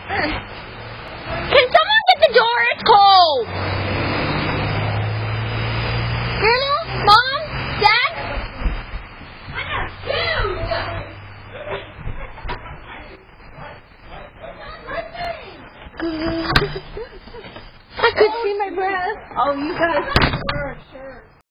Can someone get the door? It's cold. Grandma? Mom? Dad? I got shoes. I could see my breath. Oh, you guys.